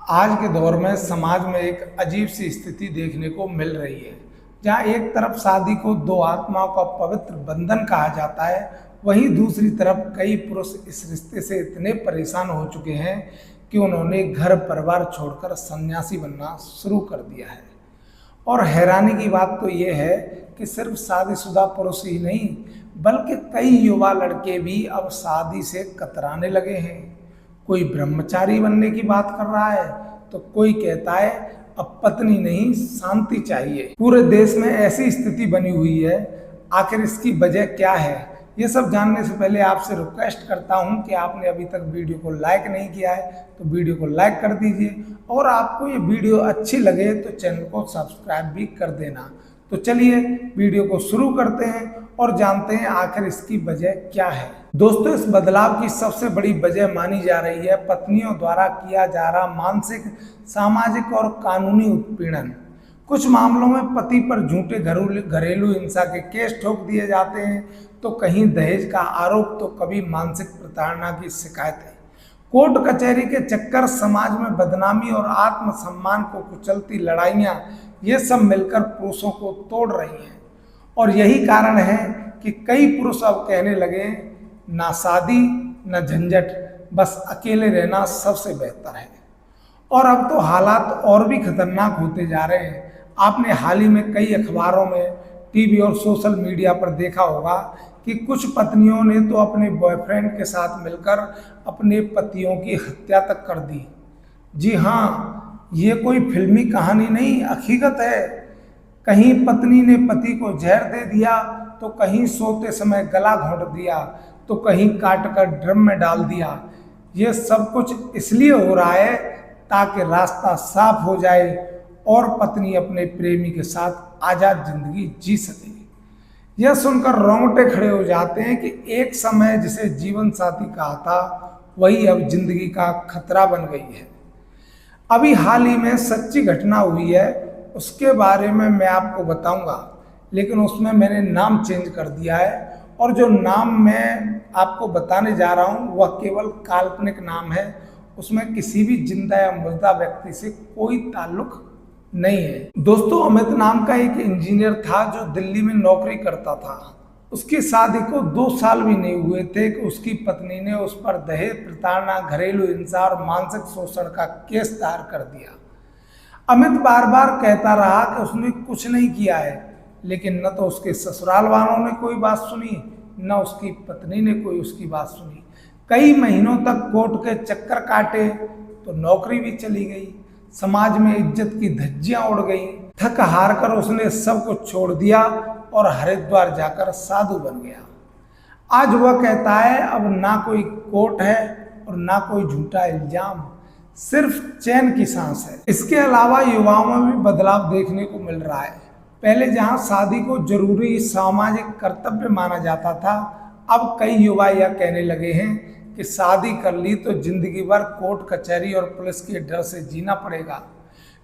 आज के दौर में समाज में एक अजीब सी स्थिति देखने को मिल रही है, जहाँ एक तरफ शादी को दो आत्माओं का पवित्र बंधन कहा जाता है, वहीं दूसरी तरफ कई पुरुष इस रिश्ते से इतने परेशान हो चुके हैं कि उन्होंने घर परिवार छोड़कर सन्यासी बनना शुरू कर दिया है। और हैरानी की बात तो ये है कि सिर्फ शादीशुदा पुरुष ही नहीं, बल्कि कई युवा लड़के भी अब शादी से कतराने लगे हैं। कोई ब्रह्मचारी बनने की बात कर रहा है तो कोई कहता है अब पत्नी नहीं शांति चाहिए। पूरे देश में ऐसी स्थिति बनी हुई है, आखिर इसकी वजह क्या है? ये सब जानने से पहले आपसे रिक्वेस्ट करता हूं कि आपने अभी तक वीडियो को लाइक नहीं किया है तो वीडियो को लाइक कर दीजिए, और आपको ये वीडियो अच्छी लगे तो चैनल को सब्सक्राइब भी कर देना। तो चलिए वीडियो को शुरू करते हैं और जानते हैं आखिर इसकी वजह क्या है। दोस्तों, इस बदलाव की सबसे बड़ी वजह मानी जा रही है पत्नियों द्वारा किया जा रहा मानसिक, सामाजिक और कानूनी उत्पीड़न। कुछ मामलों में पति पर झूठे घरेलू हिंसा के केस ठोक दिए जाते हैं, तो कहीं दहेज का आरोप, तो कभी मानसिक प्रताड़ना की शिकायतें। कोर्ट कचहरी के चक्कर, समाज में बदनामी और आत्मसम्मान को कुचलती लड़ाइयाँ, ये सब मिलकर पुरुषों को तोड़ रही हैं। और यही कारण है कि कई पुरुष अब कहने लगे ना शादी न झंझट, बस अकेले रहना सबसे बेहतर है। और अब तो हालात और भी खतरनाक होते जा रहे हैं। आपने हाल ही में कई अखबारों में, टीवी और सोशल मीडिया पर देखा होगा कि कुछ पत्नियों ने तो अपने बॉयफ्रेंड के साथ मिलकर अपने पतियों की हत्या तक कर दी। जी हाँ, ये कोई फिल्मी कहानी नहीं, हकीकत है। कहीं पत्नी ने पति को जहर दे दिया, तो कहीं सोते समय गला घोंट दिया, तो कहीं काट कर ड्रम में डाल दिया। ये सब कुछ इसलिए हो रहा है ताकि रास्ता साफ हो जाए और पत्नी अपने प्रेमी के साथ आज़ाद जिंदगी जी सके। यह सुनकर रोंगटे खड़े हो जाते हैं कि एक समय जिसे जीवन साथी कहा था, वही अब जिंदगी का खतरा बन गई है। अभी हाल ही में सच्ची घटना हुई है, उसके बारे में मैं आपको बताऊंगा, लेकिन उसमें मैंने नाम चेंज कर दिया है। और जो नाम मैं आपको बताने जा रहा हूं वह केवल काल्पनिक नाम है, उसमें किसी भी जिंदा या मुर्दा व्यक्ति से कोई ताल्लुक नहीं है। दोस्तों, अमित नाम का एक इंजीनियर था जो दिल्ली में नौकरी करता था। उसकी शादी को 2 साल भी नहीं हुए थे कि उसकी पत्नी ने उस पर दहेज प्रताड़ना, घरेलू हिंसा और मानसिक शोषण का केस दायर कर दिया। अमित बार बार कहता रहा कि उसने कुछ नहीं किया है, लेकिन न तो उसके ससुराल वालों ने कोई बात सुनी, न उसकी पत्नी ने कोई उसकी बात सुनी। कई महीनों तक कोर्ट के चक्कर काटे तो नौकरी भी चली गई, समाज में इज्जत की धज्जियां उड़ गई। थक हार कर उसने सब कुछ छोड़ दिया और हरिद्वार जाकर साधु बन गया। आज वह कहता है अब ना कोई कोर्ट है और ना कोई झूठा इल्जाम, सिर्फ चैन की सांस है। इसके अलावा युवाओं में भी बदलाव देखने को मिल रहा है। पहले जहां शादी को जरूरी सामाजिक कर्तव्य माना जाता था, अब कई युवा यह कहने लगे हैं कि शादी कर ली तो जिंदगी भर कोर्ट कचहरी और पुलिस के डर से जीना पड़ेगा।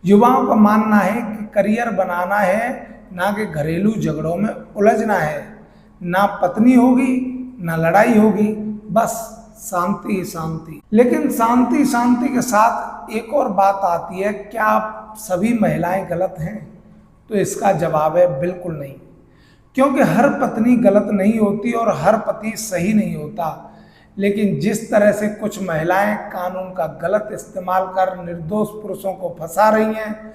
युवाओं का मानना है कि करियर बनाना है, ना कि घरेलू झगड़ों में उलझना है। ना पत्नी होगी ना लड़ाई होगी, बस शांति ही शांति। लेकिन शांति शांति के साथ एक और बात आती है, क्या आप सभी महिलाएं गलत हैं? तो इसका जवाब है बिल्कुल नहीं, क्योंकि हर पत्नी गलत नहीं होती और हर पति सही नहीं होता। लेकिन जिस तरह से कुछ महिलाएं कानून का गलत इस्तेमाल कर निर्दोष पुरुषों को फंसा रही हैं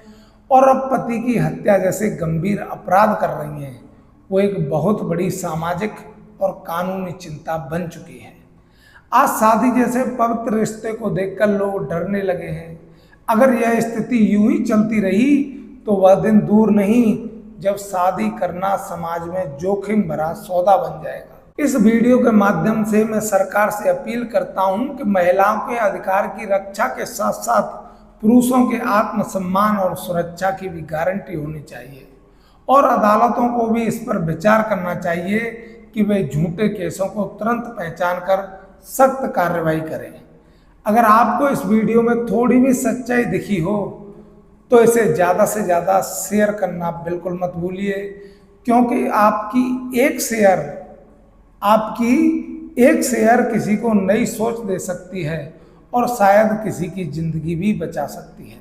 और अब पति की हत्या जैसे गंभीर अपराध कर रही हैं, वो एक बहुत बड़ी सामाजिक और कानूनी चिंता बन चुकी है। आज शादी जैसे पवित्र रिश्ते को देखकर लोग डरने लगे हैं। अगर यह स्थिति यूं ही चलती रही तो वह दिन दूर नहीं जब शादी करना समाज में जोखिम भरा सौदा बन जाएगा। इस वीडियो के माध्यम से मैं सरकार से अपील करता हूं कि महिलाओं के अधिकार की रक्षा के साथ साथ पुरुषों के आत्मसम्मान और सुरक्षा की भी गारंटी होनी चाहिए, और अदालतों को भी इस पर विचार करना चाहिए कि वे झूठे केसों को तुरंत पहचान कर सख्त कार्रवाई करें। अगर आपको इस वीडियो में थोड़ी भी सच्चाई दिखी हो तो इसे ज़्यादा से ज़्यादा शेयर करना बिल्कुल मत भूलिए, क्योंकि आपकी एक शेयर किसी को नई सोच दे सकती है और शायद किसी की जिंदगी भी बचा सकती है।